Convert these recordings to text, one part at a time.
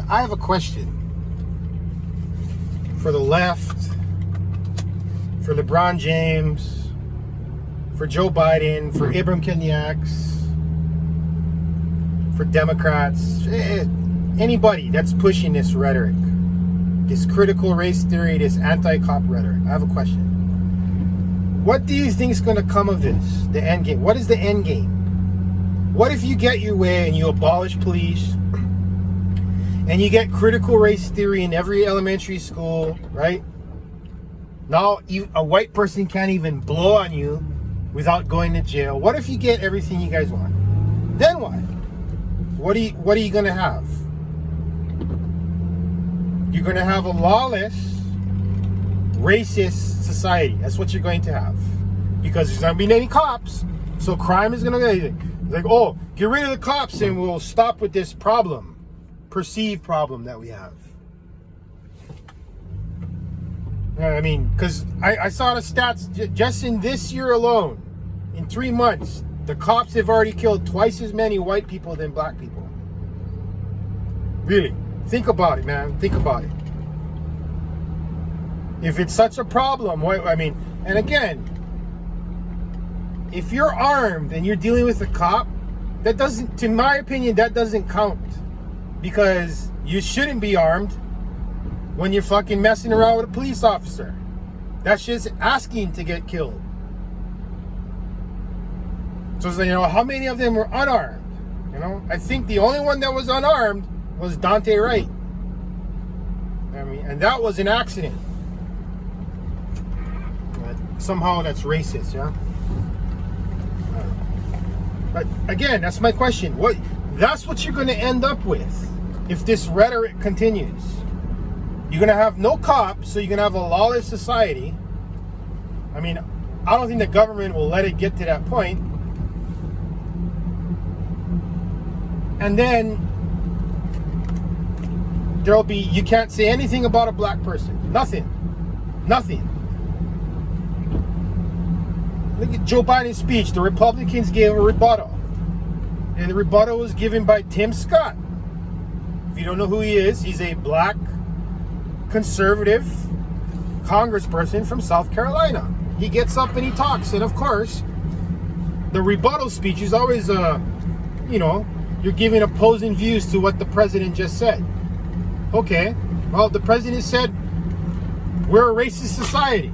I have a question for the left, for LeBron James, for Joe Biden, for Ibram Kenyaks, for Democrats, anybody that's pushing this rhetoric, this critical race theory, this anti-cop rhetoric. I have a question. What do you think is going to come of this? The end game. What is the end game? What if you get your way and you abolish police and you get critical race theory in every elementary school, right? Now a white person can't even blow on you without going to jail. What if you get everything you guys want? Then what? What are you going to have? You're going to have a lawless, racist society. That's what you're going to have. Because there's not being any cops, so crime is going to go. Like, oh, get rid of the cops and we'll stop with this problem, perceived problem that we have. I mean, because I saw the stats just in this year alone, in 3 months, the cops have already killed twice as many white people than black people. Really, think about it, man. Think about it. If it's such a problem, I mean, and again, if you're armed and you're dealing with a cop, that doesn't, in my opinion, that doesn't count. Because you shouldn't be armed when you're fucking messing around with a police officer. That's just asking to get killed. So, you know, how many of them were unarmed? You know, I think the only one that was unarmed was Dante Wright. I mean, and that was an accident. But somehow that's racist, yeah? But again, that's my question. That's what you're going to end up with if this rhetoric continues. You're going to have no cops, so you're going to have a lawless society. I mean, I don't think the government will let it get to that point. And then there'll be, you can't say anything about a black person. Nothing. Nothing. Look at Joe Biden's speech. The Republicans gave a rebuttal. And the rebuttal was given by Tim Scott. If you don't know who he is, he's a black conservative congressperson from South Carolina. He gets up and he talks. And of course, the rebuttal speech is always, you know, you're giving opposing views to what the president just said. Okay, well, the president said we're a racist society.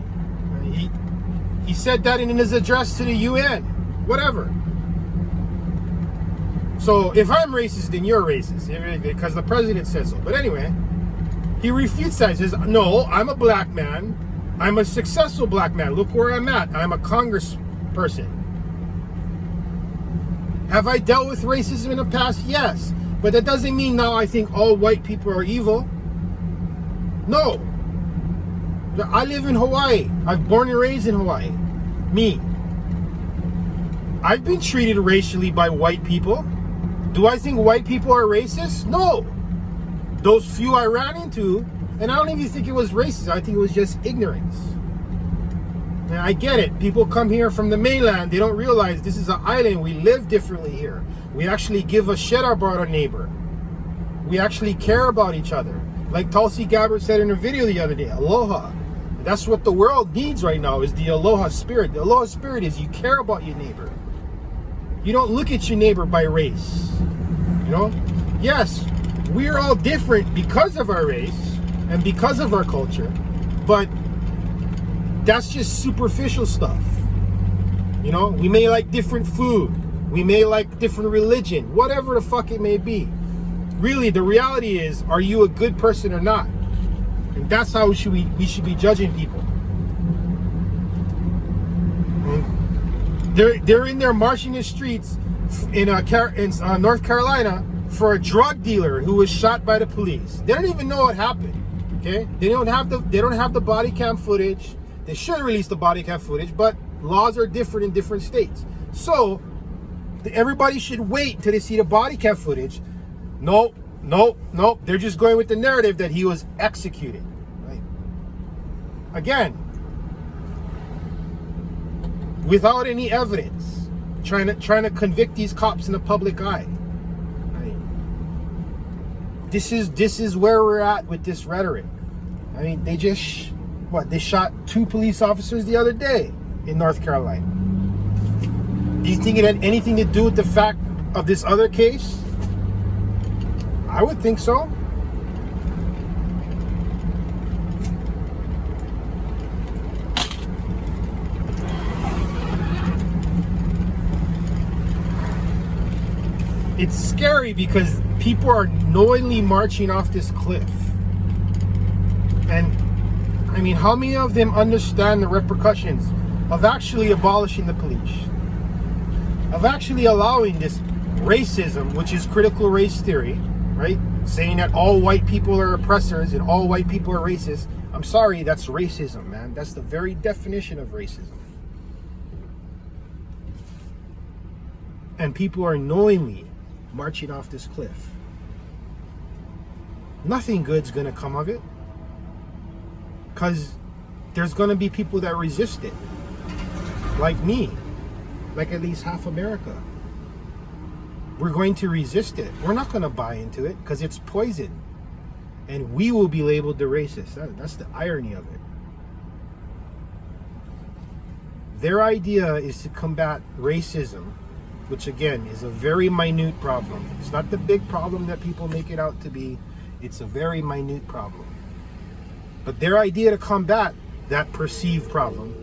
He said that in his address to the UN. Whatever. So if I'm racist, then you're racist because the president says so. But anyway, he refutes that. He says, no, I'm a black man. I'm a successful black man. Look where I'm at. I'm a congressperson. Have I dealt with racism in the past? Yes. But that doesn't mean now I think all white people are evil. No. I live in Hawaii. I've born and raised in Hawaii. Me. I've been treated racially by white people. Do I think white people are racist? No. Those few I ran into, and I don't even think it was racist. I think it was just ignorance. And I get it. People come here from the mainland. They don't realize this is an island. We live differently here. We actually give a shit about our neighbor. We actually care about each other. Like Tulsi Gabbard said in her video the other day, aloha. That's what the world needs right now, is the aloha spirit. The aloha spirit is you care about your neighbor. You don't look at your neighbor by race. You know? Yes, we're all different because of our race and because of our culture, but that's just superficial stuff. You know, we may like different food. We may like different religion, whatever the fuck it may be. Really, the reality is, are you a good person or not? And that's how we should be judging people. They're in there marching the streets in North Carolina for a drug dealer who was shot by the police. They don't even know what happened. Okay, they don't have the body cam footage. They should release the body cam footage, but laws are different in different states. So everybody should wait until they see the body cam footage. No. They're just going with the narrative that he was executed. Right? Again, without any evidence, trying to convict these cops in the public eye. Right? this is where we're at with this rhetoric. I mean, they just they shot 2 police officers the other day in North Carolina. Do you think it had anything to do with the fact of this other case? I would think so. It's scary because people are knowingly marching off this cliff. And I mean, how many of them understand the repercussions of actually abolishing the police? Of actually allowing this racism, which is critical race theory, right? Saying that all white people are oppressors and all white people are racist. I'm sorry, that's racism, man. That's the very definition of racism. And people are knowingly marching off this cliff. Nothing good's gonna come of it, because there's gonna be people that resist it, like me, like at least half America. We're going to resist it. We're not gonna buy into it because it's poison, and we will be labeled the racist. That's the irony of it. Their idea is to combat racism, which again is a very minute problem. It's not the big problem that people make it out to be. It's a very minute problem. But their idea to combat that perceived problem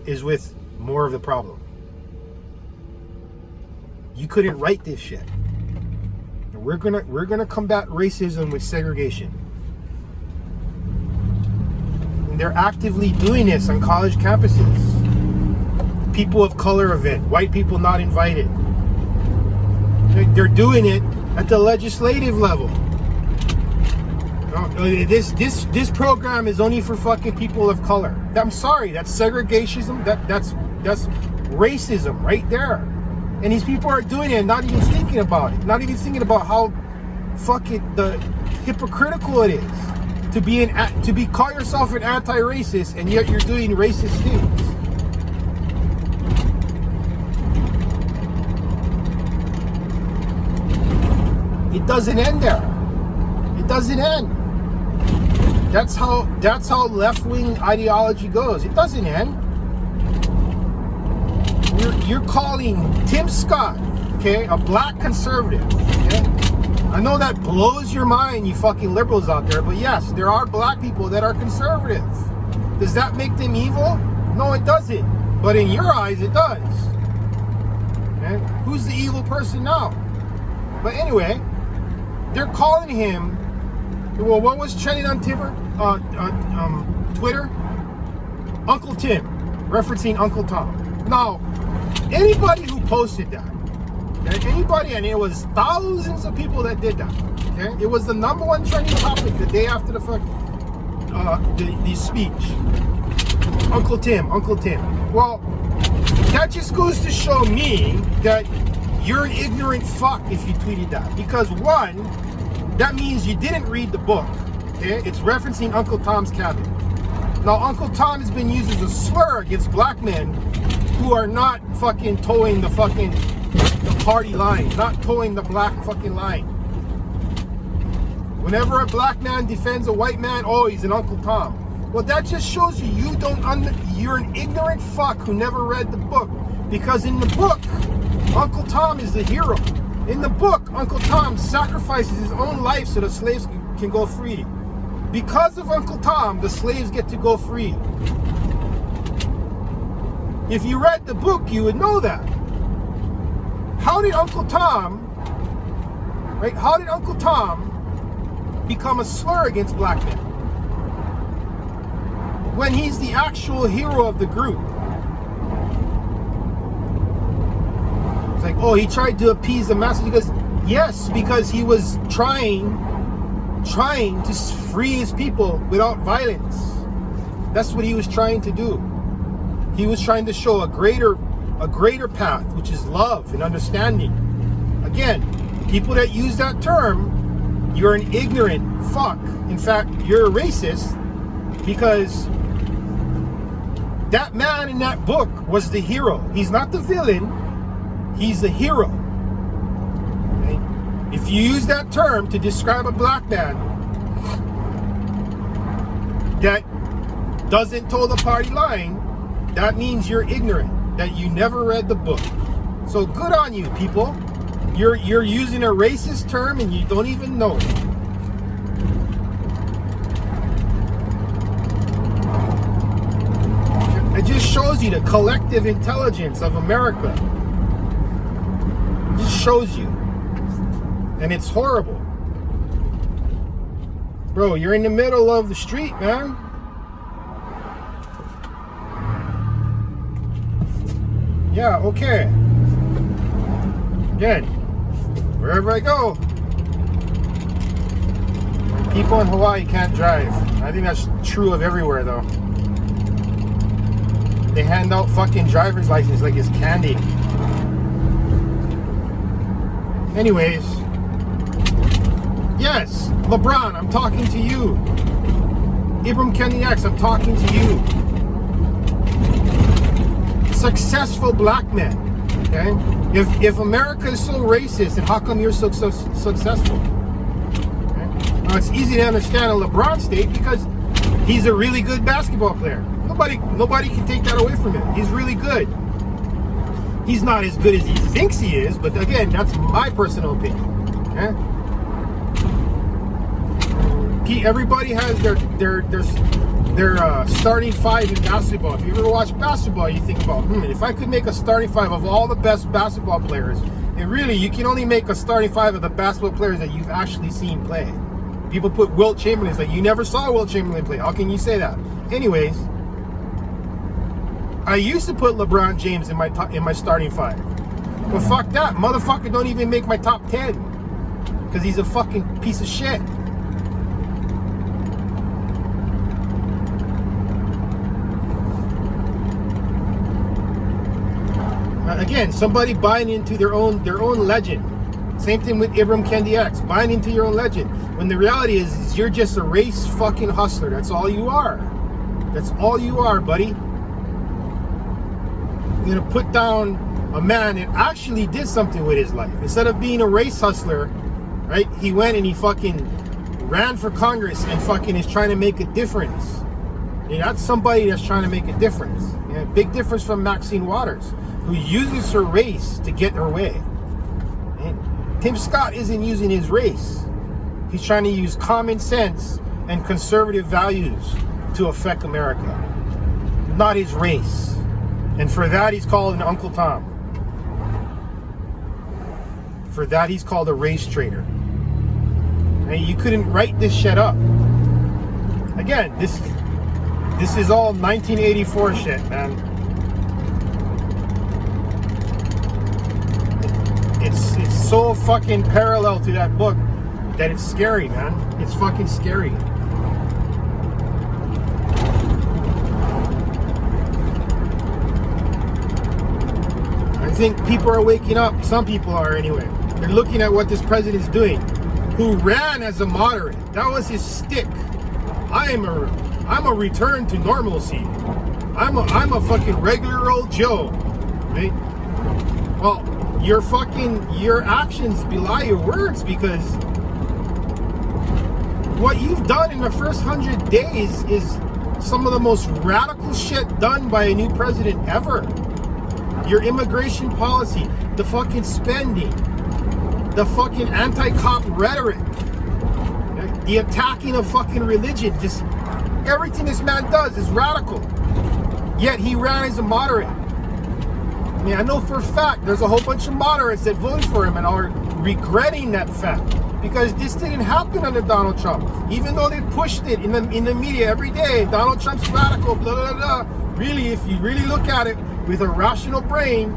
is with more of the problem. You couldn't write this shit. We're gonna combat racism with segregation. And they're actively doing this on college campuses. People of color event, white people not invited. They're doing it at the legislative level. This program is only for fucking people of color. I'm sorry, that's segregationism. That's racism right there. And these people are doing it, not even thinking about it. Not even thinking about how fucking hypocritical it is to call yourself an anti-racist and yet you're doing racist things. It doesn't end there. It doesn't end. That's how left-wing ideology goes. It doesn't end. You're calling Tim Scott, okay, a black conservative. Okay? I know that blows your mind, you fucking liberals out there, but yes, there are black people that are conservative. Does that make them evil? No, it doesn't. But in your eyes, it does. Okay? Who's the evil person now? But anyway, they're calling him, well, what was trending on Twitter? Uncle Tim, referencing Uncle Tom. Now, anybody who posted that, okay, anybody, and it was thousands of people that did that, okay? It was the #1 trending topic the day after the speech. Uncle Tim. Well, that just goes to show me that you're an ignorant fuck if you tweeted that. Because one, that means you didn't read the book, okay? It's referencing Uncle Tom's Cabin. Now, Uncle Tom has been used as a slur against black men who are not fucking towing the party line, not towing the black fucking line. Whenever a black man defends a white man, oh, he's an Uncle Tom. Well, that just shows you you're an ignorant fuck who never read the book. Because in the book, Uncle Tom is the hero. In the book, Uncle Tom sacrifices his own life so the slaves can go free. Because of Uncle Tom, the slaves get to go free. If you read the book, you would know that. How did Uncle Tom become a slur against black men when he's the actual hero of the group? It's like, oh, he tried to appease the masses. He goes, yes, because he was trying to free his people without violence. That's what he was trying to do. He was trying to show a greater path, which is love and understanding. Again, people that use that term, you're an ignorant fuck. In fact, you're a racist because that man in that book was the hero. He's not the villain. He's the hero. Okay? If you use that term to describe a black man that doesn't toe the party line, that means you're ignorant, that you never read the book. So good on you, people. You're using a racist term and you don't even know it. It just shows you the collective intelligence of America. It just shows you. And it's horrible. Bro, you're in the middle of the street, man. Yeah, okay. Again, wherever I go, people in Hawaii can't drive. I think that's true of everywhere, though. They hand out fucking driver's license like it's candy. Anyways, yes, LeBron, I'm talking to you. Ibram Kendi X, I'm talking to you. Successful black men, okay? If America is so racist, then how come you're so successful? Okay? Now, it's easy to understand a LeBron state because he's a really good basketball player. Nobody can take that away from him. He's really good. He's not as good as he thinks he is, but again, that's my personal opinion. Okay? Everybody has their starting five in basketball. If you ever watch basketball, you think about, if I could make a starting five of all the best basketball players, and really, you can only make a starting five of the basketball players that you've actually seen play. People put Wilt Chamberlain, like you never saw Wilt Chamberlain play. How can you say that? Anyways, I used to put LeBron James in my starting five, but fuck that, motherfucker don't even make my top 10 because he's a fucking piece of shit. Again, somebody buying into their own legend. Same thing with Ibram Kendi X, buying into your own legend. When the reality is you're just a race fucking hustler. That's all you are. That's all you are, buddy. You're gonna put down a man that actually did something with his life. Instead of being a race hustler, right? He went and he fucking ran for Congress and fucking is trying to make a difference. Yeah, that's somebody that's trying to make a difference. Yeah, big difference from Maxine Waters, who uses her race to get her way. And Tim Scott isn't using his race. He's trying to use common sense and conservative values to affect America, not his race. And for that, he's called an Uncle Tom. For that, he's called a race traitor. And you couldn't write this shit up. Again, this is all 1984 shit, man. It's so fucking parallel to that book that it's scary, man. It's fucking scary. I think people are waking up. Some people are anyway. They're looking at what this president's doing, who ran as a moderate. That was his stick. I'm a return to normalcy. I'm a fucking regular old Joe, right? Well, your actions belie your words, because what you've done in the first 100 days is some of the most radical shit done by a new president ever. Your immigration policy, the fucking spending, the fucking anti-cop rhetoric, the attacking of fucking religion, just everything this man does is radical. Yet he ran as a moderate. I mean, I know for a fact there's a whole bunch of moderates that voted for him and are regretting that fact, because this didn't happen under Donald Trump. Even though they pushed it in the media every day, Donald Trump's radical, blah, blah, blah. Really, if you really look at it with a rational brain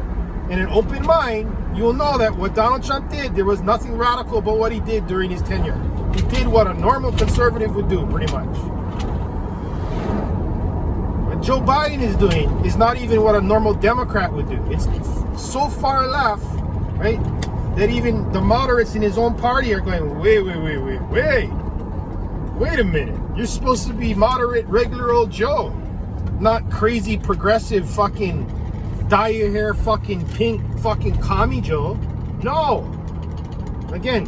and an open mind, you'll know that what Donald Trump did, there was nothing radical about what he did during his tenure. He did what a normal conservative would do, pretty much. What Joe Biden is doing is not even what a normal Democrat would do. It's so far left, right, that even the moderates in his own party are going, wait a minute. You're supposed to be moderate, regular old Joe, not crazy progressive fucking dye your hair fucking pink fucking commie Joe. No. Again,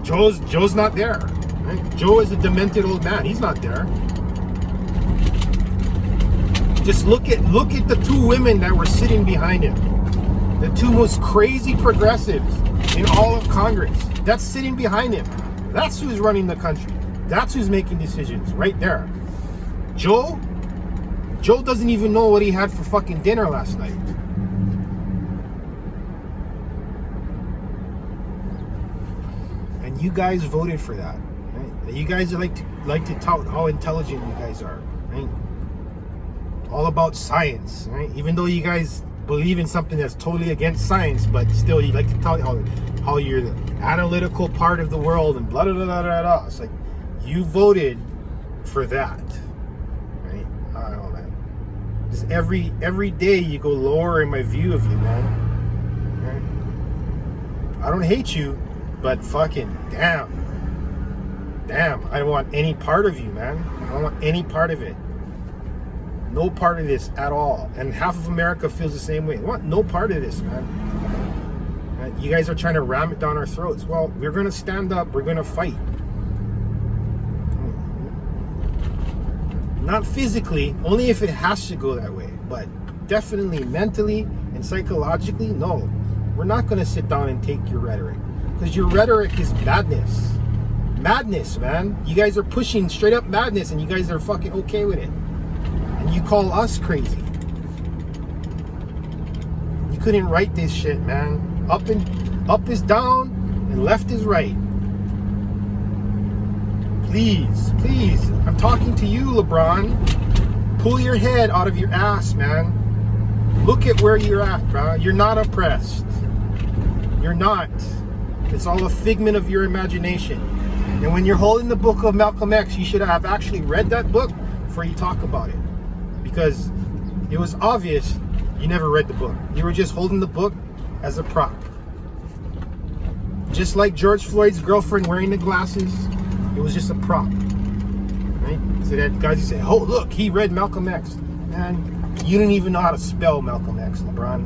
Joe's not there. Right? Joe is a demented old man. He's not there. Just look at the two women that were sitting behind him. The two most crazy progressives in all of Congress. That's sitting behind him. That's who's running the country. That's who's making decisions right there. Joe doesn't even know what he had for fucking dinner last night. And you guys voted for that. Right? You guys like to tout how intelligent you guys are. Right? All about science, right? Even though you guys believe in something that's totally against science, but still you like to tell how you're the analytical part of the world and blah blah blah blah blah. It's like you voted for that, right? I don't know, man. Just every day you go lower in my view of you, man. Right? I don't hate you, but fucking damn, I don't want any part of you, man. I don't want any part of it. No part of this at all. And half of America feels the same way. I want no part of this, man. You guys are trying to ram it down our throats. Well, we're going to stand up. We're going to fight. Not physically, only if it has to go that way. But definitely mentally and psychologically, no. We're not going to sit down and take your rhetoric. Because your rhetoric is madness. Madness, man. You guys are pushing straight up madness and you guys are fucking okay with it. And you call us crazy. You couldn't write this shit, man. Up is down and left is right. Please, I'm talking to you, LeBron. Pull your head out of your ass, man. Look at where you're at, bro. You're not oppressed. You're not. It's all a figment of your imagination. And when you're holding the book of Malcolm X, you should have actually read that book before you talk about it. Because it was obvious you never read the book. You were just holding the book as a prop. Just like George Floyd's girlfriend wearing the glasses, it was just a prop. Right? So that guys you say, oh look, he read Malcolm X. Man, you didn't even know how to spell Malcolm X, LeBron.